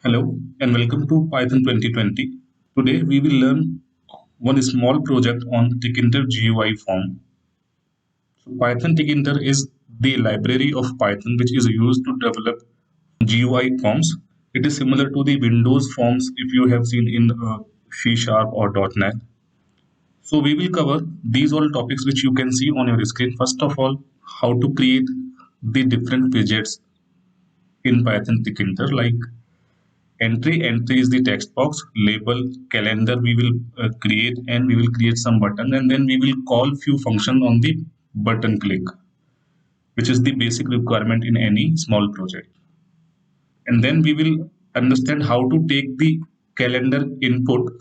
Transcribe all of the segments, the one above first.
Hello and welcome to Python 2020. Today we will learn one small project on Tkinter GUI form. So Python Tkinter is the library of Python which is used to develop GUI forms. It is similar to the Windows forms if you have seen in C Sharp or .NET. So we will cover these all topics which you can see on your screen. First of all, how to create the different widgets in Python Tkinter, like entry is the text box, label, calendar we will create, and we will create some button, and then we will call few function on the button click, which is the basic requirement in any small project. And then we will understand how to take the calendar input,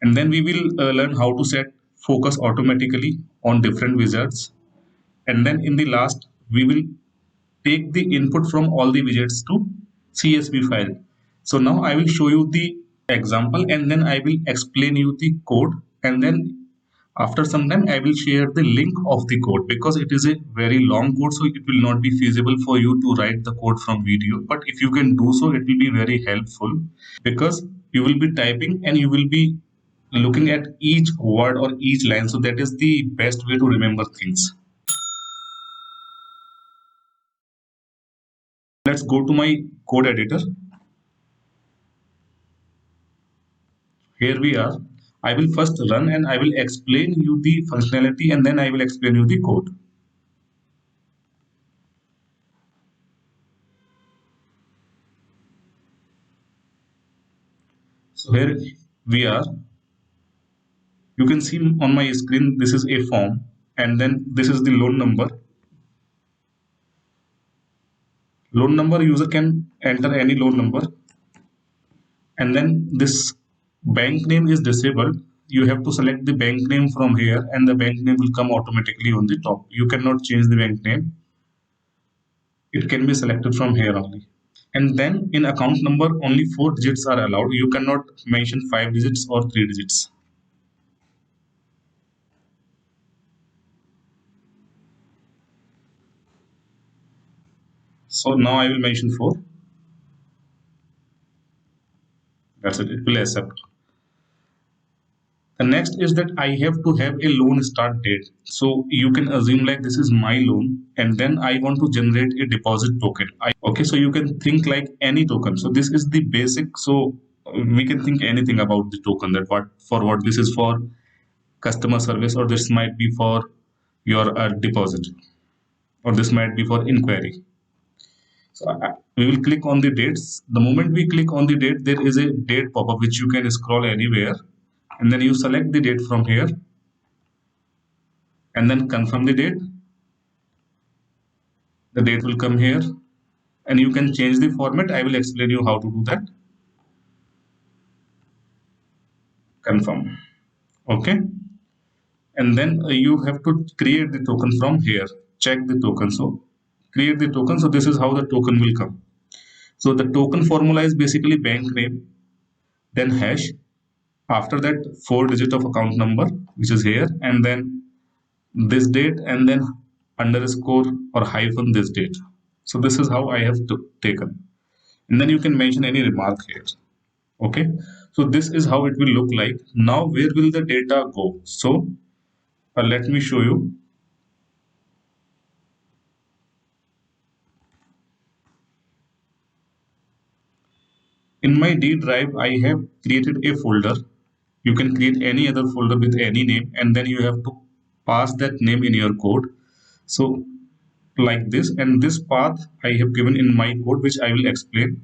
and then we will learn how to set focus automatically on different wizards. And then in the last we will take the input from all the widgets to CSV file. So now I will show you the example and then I will explain you the code, and then after some time I will share the link of the code because it is a very long code, so it will not be feasible for you to write the code from video, but if you can do so it will be very helpful because you will be typing and you will be looking at each word or each line, so that is the best way to remember things. Let's go to my code editor. Here we are. I will first run and I will explain you the functionality and then I will explain you the code. So here we are. You can see on my screen this is a form and then this is the loan number. Loan number, user can enter any loan number, and then this bank name is disabled. You have to select the bank name from here and the bank name will come automatically on the top. You cannot change the bank name. It can be selected from here only. And then in account number only 4 digits are allowed. You cannot mention 5 digits or 3 digits. So now I will mention 4. That's it. It will accept. The next is that I have to have a loan start date. So you can assume like this is my loan and then I want to generate a deposit token. Okay, so you can think like any token. So this is the basic. So we can think anything about the token, that what this is for, customer service, or this might be for your deposit, or this might be for inquiry. So we will click on the dates. The moment we click on the date, there is a date pop-up which you can scroll anywhere, and then you select the date from here and then confirm the date. The date will come here and you can change the format. I will explain you how to do that. Confirm. Okay. And then you have to create the token from here. Check the token. So create the token. So this is how the token will come. So the token formula is basically bank name, then hash, after that 4 digit of account number which is here, and then this date, and then underscore or hyphen this date. So this is how I have taken, and then you can mention any remark here. Okay, so this is how it will look like. Now where will the data go? So let me show you. In my D drive I have created a folder. You can create any other folder with any name, and then you have to pass that name in your code. So like this, and this path I have given in my code which I will explain.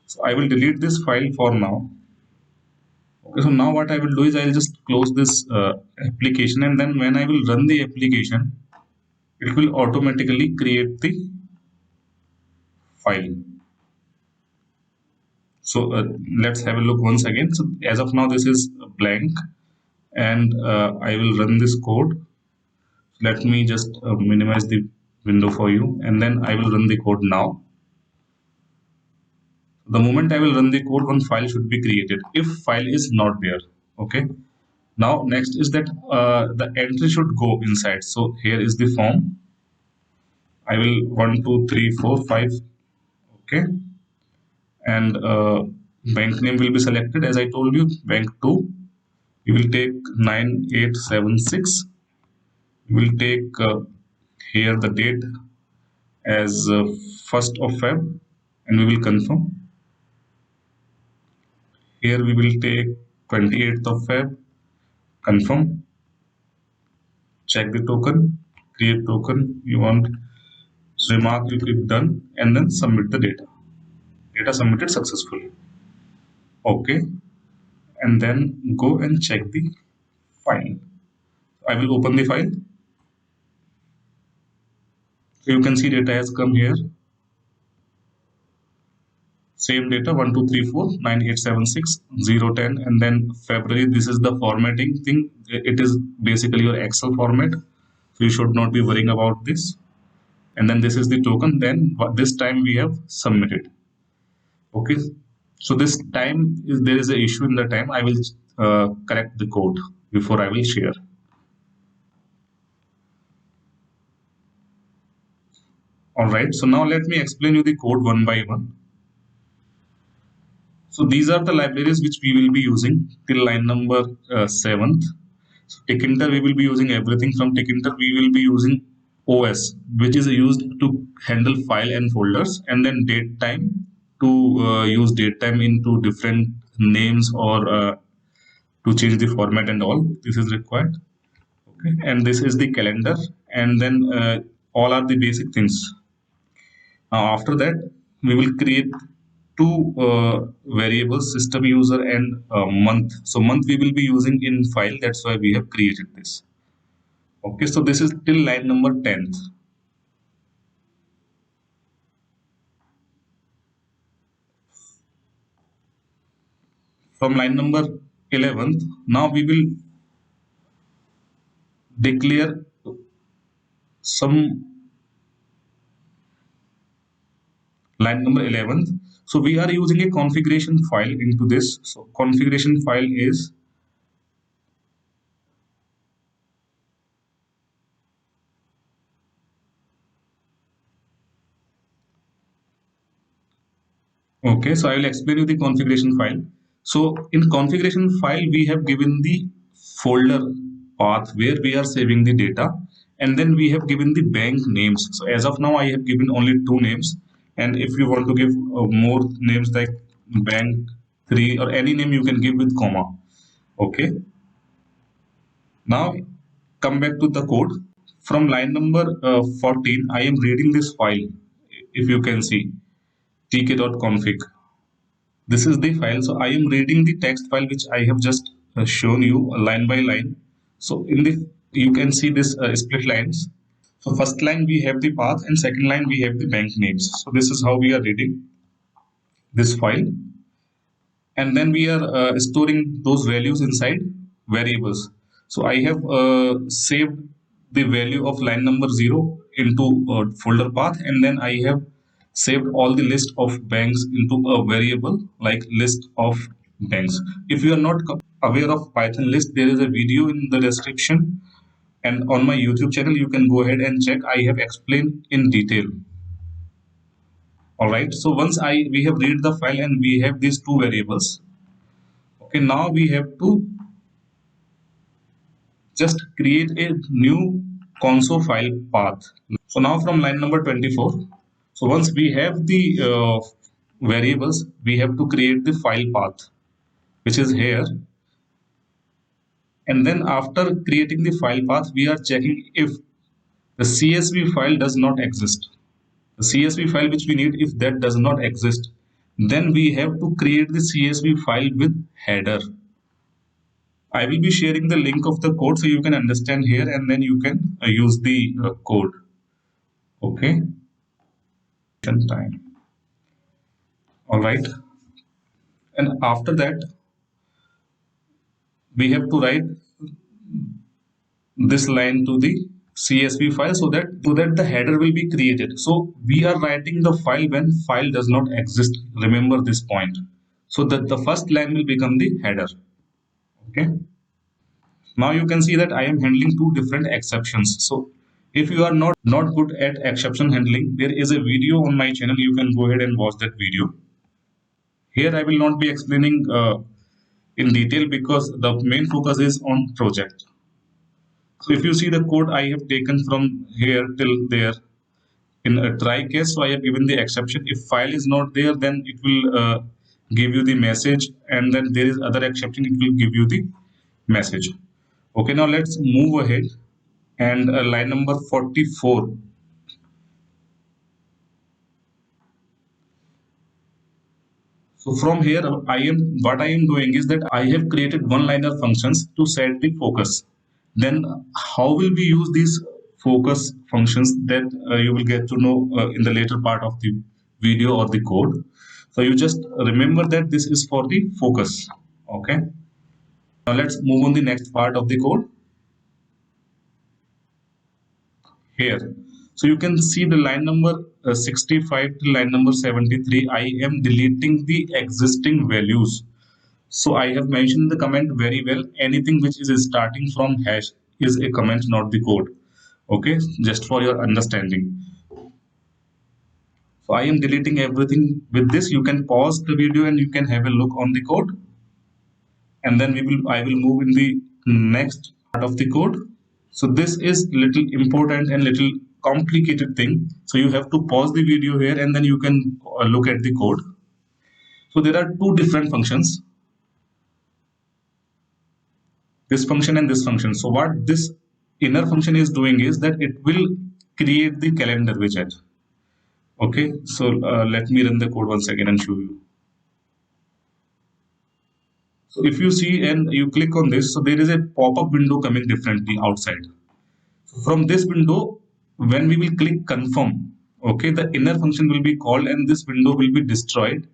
So I will delete this file for now. Okay, so now what I will do is I will just close this application, and then when I will run the application, it will automatically create the file. So let's have a look once again. So as of now this is blank, and I will run this code. Let me just minimize the window for you, and then I will run the code now. The moment I will run the code, one file should be created if file is not there. Okay, now next is that the entry should go inside. So here is the form. I will 1 2 3 4 5. Okay, and Bank name will be selected as I told you, bank 2. We will take 9876. We will take here the date as 1st of Feb and we will confirm. Here we will take 28th of Feb, confirm, check the token, create token, you want remark, you click done and then submit the data. Data submitted successfully. Okay, and then go and check the file. I will open the file. So you can see data has come here. Same data 12349876 and then February. This is the formatting thing. It is basically your Excel format. So you should not be worrying about this. And then this is the token. Then this time we have submitted. Okay. So this time is there is an issue in the time. I will correct the code before I will share. All right. So now let me explain you the code one by one. So these are the libraries which we will be using till line number 7th. So Tkinter, we will be using everything from Tkinter. We will be using OS, which is used to handle file and folders, and then date time to use date time into different names or to change the format and all. This is required. Okay, and this is the calendar, and then all are the basic things. Now after that, we will create two variables, system user and month. So month we will be using in file. That's why we have created this. Okay, so this is till line number 10th. From line number 11th, now we will declare some line number 11th. So we are using a configuration file into this. So configuration file is okay. So I will explain you the configuration file. So in configuration file, we have given the folder path where we are saving the data, and then we have given the bank names. So as of now, I have given only two names, and if you want to give more names like bank 3 or any name, you can give with comma. Okay. Now come back to the code. From line number 14, I am reading this file. If you can see tk.config. This is the file. So I am reading the text file which I have just shown you line by line. So in the you can see this split lines. So first line we have the path and second line we have the bank names. So this is how we are reading this file, and then we are storing those values inside variables. So I have saved the value of line number 0 into folder path, and then I have saved all the list of banks into a variable like list of banks. If you are not aware of Python list, there is a video in the description, and on my YouTube channel you can go ahead and check. I have explained in detail. All right, so once we have read the file and we have these two variables. Okay, now we have to just create a new console file path. So now from line number 24, so once we have the variables, we have to create the file path, which is here. And then after creating the file path, we are checking if the CSV file does not exist. The CSV file which we need, if that does not exist, then we have to create the CSV file with header. I will be sharing the link of the code so you can understand here, and then you can use the code. Okay. Time. All right. And after that, we have to write this line to the CSV file so that the header will be created. So we are writing the file when file does not exist. Remember this point. So that the first line will become the header. Okay. Now you can see that I am handling two different exceptions. So if you are not good at exception handling, there is a video on my channel. You can go ahead and watch that video. Here I will not be explaining in detail because the main focus is on project. So if you see the code I have taken from here till there, in a try case, so I have given the exception. If file is not there, then it will give you the message, and then there is other exception, it will give you the message. Okay, now let's move ahead, and line number 44. So from here, what I am doing is that I have created one-liner functions to set the focus. Then how will we use these focus functions, that you will get to know in the later part of the video or the code. So you just remember that this is for the focus. Okay. Now let's move on the next part of the code here. So you can see the line number 65 to line number 73. I am deleting the existing values. So I have mentioned in the comment very well, anything which is starting from hash is a comment, not the code. Okay, just for your understanding. So I am deleting everything. With this, you can pause the video and you can have a look on the code. And then I will move in the next part of the code. So this is little important and little complicated thing. So you have to pause the video here and then you can look at the code. So there are two different functions, this function and this function. So what this inner function is doing is that it will create the calendar widget. Okay, so let me run the code once again and show you. So if you see and you click on this, so there is a pop-up window coming differently outside. So from this window, when we will click confirm, okay, the inner function will be called and this window will be destroyed.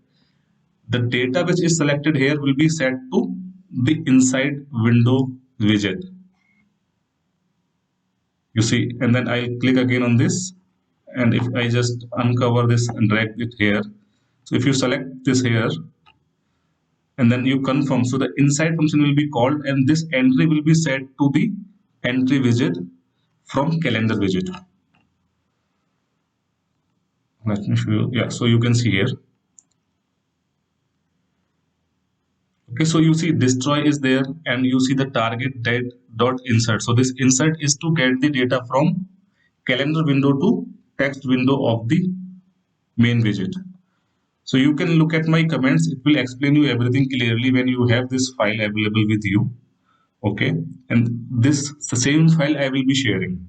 The data which is selected here will be set to the inside window widget. You see, and then I'll click again on this, and if I just uncover this and drag it here, so if you select this here and then you confirm, so the inside function will be called and this entry will be set to the entry widget from calendar widget. Let me show you. Yeah, so you can see here. Okay, so you see destroy is there and you see the target dot insert. So this insert is to get the data from calendar window to text window of the main widget. So you can look at my comments. It will explain you everything clearly when you have this file available with you. Okay, and this the same file I will be sharing.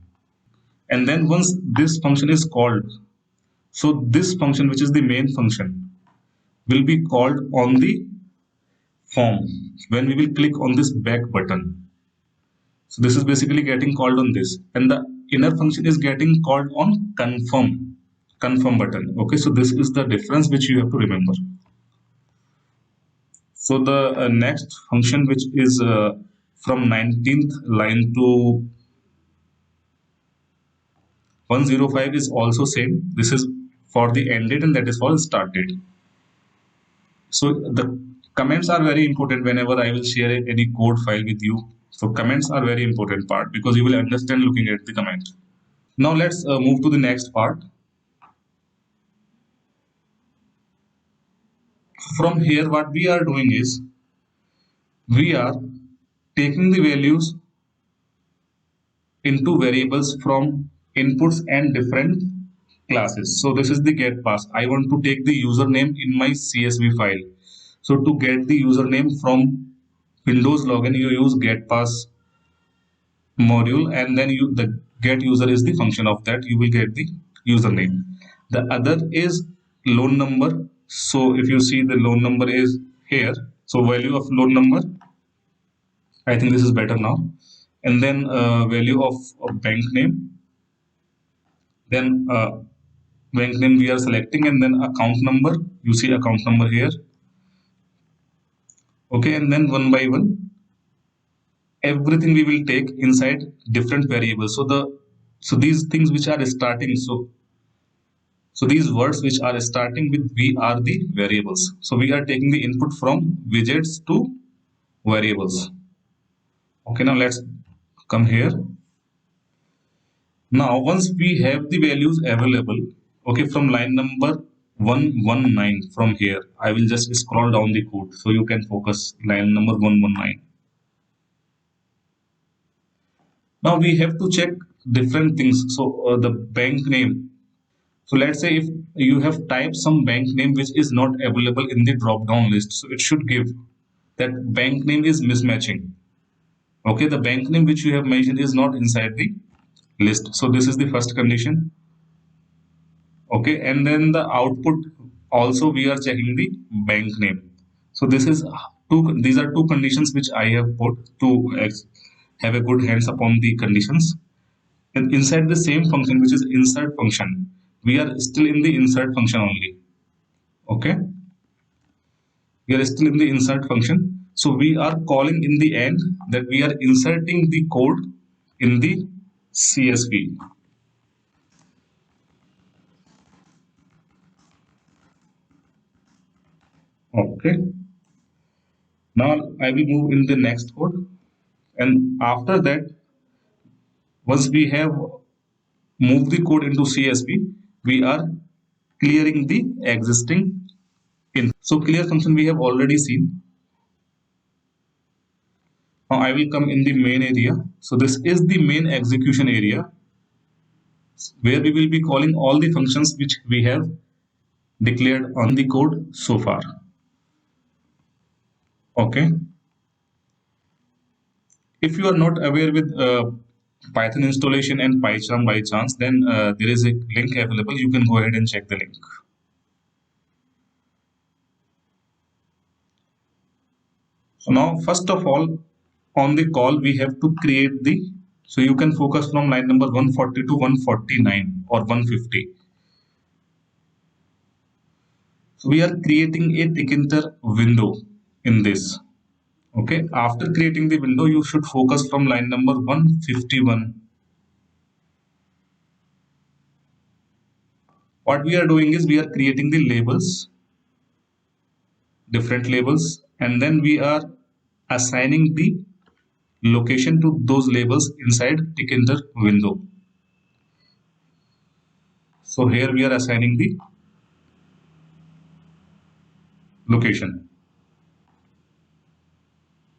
And then once this function is called, so this function, which is the main function, will be called on the form when we will click on this back button. So this is basically getting called on this, and the inner function is getting called on confirm button. Okay, so this is the difference which you have to remember. So the next function, which is from 19th line to 105, is also same. This is for the end date and that is for the start date. So the comments are very important whenever I will share any code file with you. So comments are very important part because you will understand looking at the comment. Now let's move to the next part. From here, what we are doing is we are taking the values into variables from inputs and different classes. So this is the get pass. I want to take the username in my CSV file. So to get the username from Windows login, you use get pass module, and then the get user is the function of that. You will get the username. The other is loan number. So if you see the loan number is here, so value of loan number, I think this is better now. And then value of bank name, then bank name we are selecting, and then account number, you see account number here. Okay, and then one by one everything we will take inside different variables. So these things which are starting, so these words which are starting with V are the variables. So we are taking the input from widgets to variables. Okay, now let's come here. Now once we have the values available, okay, from line number 119 from here. I will just scroll down the code so you can focus line number 119. Now we have to check different things. So the bank name. So let's say if you have typed some bank name which is not available in the drop down list, so it should give that bank name is mismatching. Okay, the bank name which you have mentioned is not inside the list. So this is the first condition. Okay, and then the output also we are checking the bank name. So this is these are two conditions which I have put to have a good hands upon the conditions. And inside the same function which is insert function, we are still in the insert function only. Okay, we are still in the insert function, so we are calling in the end that we are inserting the code in the CSV. Okay, now I will move in the next code, and after that, once we have moved the code into CSV, we are clearing the existing in. So clear function we have already seen. Now I will come in the main area. So this is the main execution area where we will be calling all the functions which we have declared on the code so far. Okay. If you are not aware with Python installation and PyCharm by chance, then there is a link available. You can go ahead and check the link. So now, first of all, on the call, we have to create the, so you can focus from line number 140 to 149 or 150. So we are creating a Tkinter window in this. Okay, after creating the window, you should focus from line number 151. What we are doing is we are creating the labels, different labels, and then we are assigning the location to those labels inside Tkinter window. So here we are assigning the location.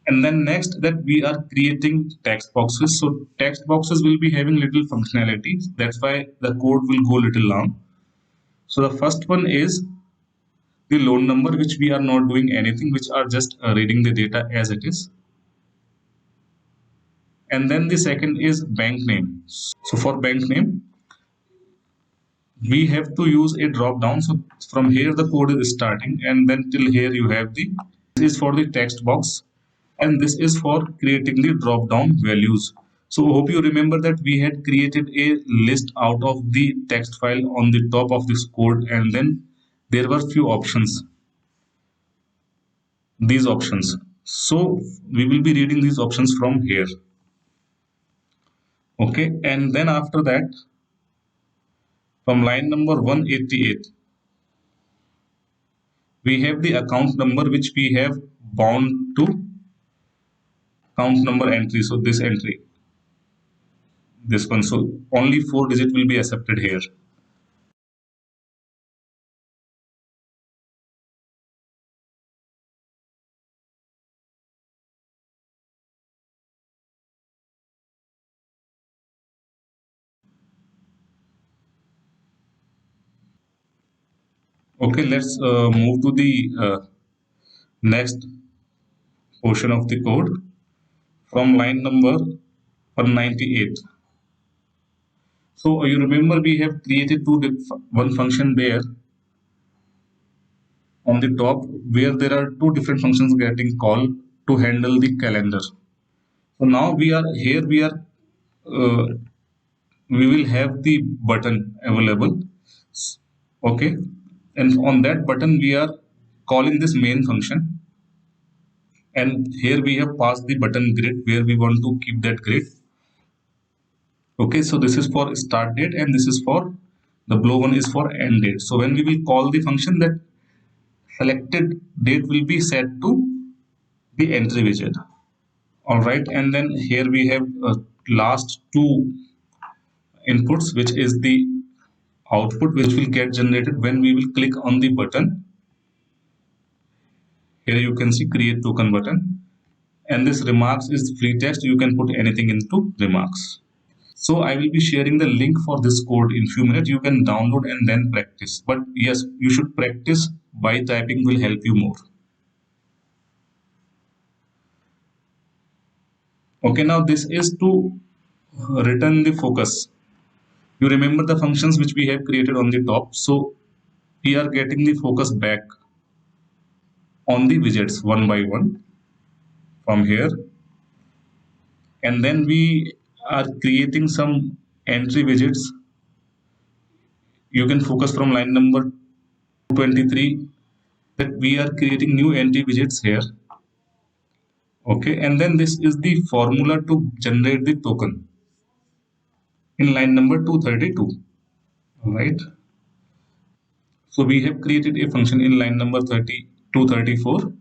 And then next that we are creating text boxes. So text boxes will be having little functionalities. That's why the code will go little long. So the first one is the loan number, which we are not doing anything, which are just reading the data as it is. And then the second is bank name. So for bank name, we have to use a drop down. So from here the code is starting, and then till here you have the, this is for the text box, and this is for creating the drop down values. So hope you remember that we had created a list out of the text file on the top of this code, and then there were few options, these options. So we will be reading these options from here. Okay, and then after that, from line number 188, we have the account number which we have bound to count number entry. So this entry, this one. So only 4 digit will be accepted here. Okay, let's move to the next portion of the code from line number 198. So you remember we have created one function there on the top where there are two different functions getting called to handle the calendar. So now we are here, uh, we will have the button available. Okay, and on that button we are calling this main function, and here we have passed the button grid where we want to keep that grid. Okay, so this is for start date, and this is for the below one is for end date. So when we will call the function, that selected date will be set to the entry widget. All right, and then here we have last two inputs, which is the output which will get generated when we will click on the button. Here you can see create token button, and this remarks is free text. You can put anything into remarks. So I will be sharing the link for this code in few minutes. You can download and then practice. But yes, you should practice by typing will help you more. Okay, now this is to return the focus. You remember the functions which we have created on the top. So we are getting the focus back on the widgets one by one from here. And then we are creating some entry widgets. You can focus from line number 223 that we are creating new entry widgets here. Okay, and then this is the formula to generate the token in line number 232. All right. So we have created a function in line number 234,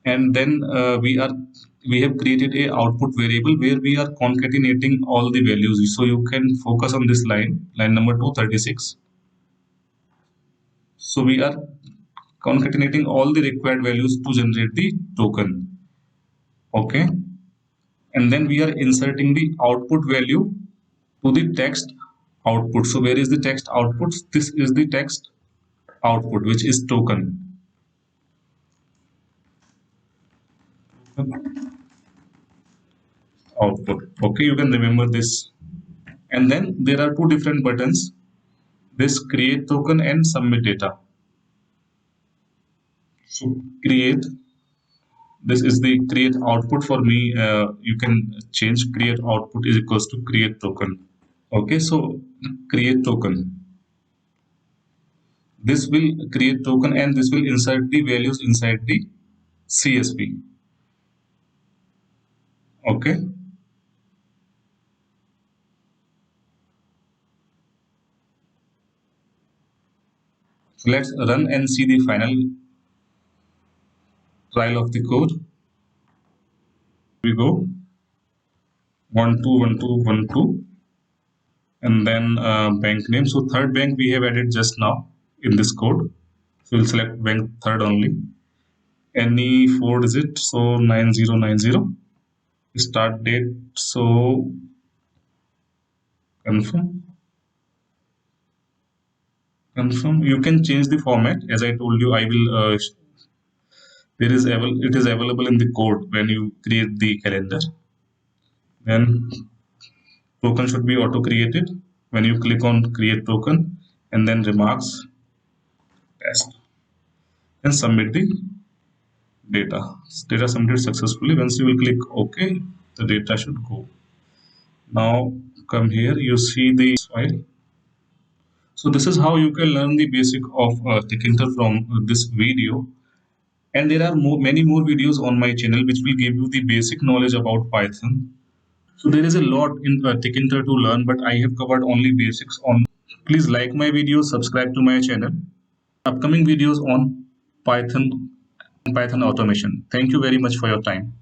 and then we have created a output variable where we are concatenating all the values. So you can focus on this line number 236. So we are concatenating all the required values to generate the token. Okay, and then we are inserting the output value to the text output. So where is the text output? This is the text output, which is token. Output. Okay, you can remember this. And then there are two different buttons, this create token and submit data. So create, this is the create output for me. You can change create output is equals to create token. Okay, so create token. This will create token and this will insert the values inside the CSV. Okay. So let's run and see the final trial of the code. We go 121212 and then bank name. So third bank we have added just now in this code. So we'll select bank third only. Any 4 digit, so 9090. Start date, so confirm. Confirm. You can change the format. As I told you, I will. It is available in the code when you create the calendar. Then token should be auto created when you click on create token and then remarks test and submit the data. Data submitted successfully. Once you will click OK, the data should go. Now come here, you see the file. So this is how you can learn the basic of Tkinter from this video. And there are many more videos on my channel which will give you the basic knowledge about Python. So there is a lot in Tkinter to learn, but I have covered only basics on. Please like my videos, subscribe to my channel. Upcoming videos on Python and Python automation. Thank you very much for your time.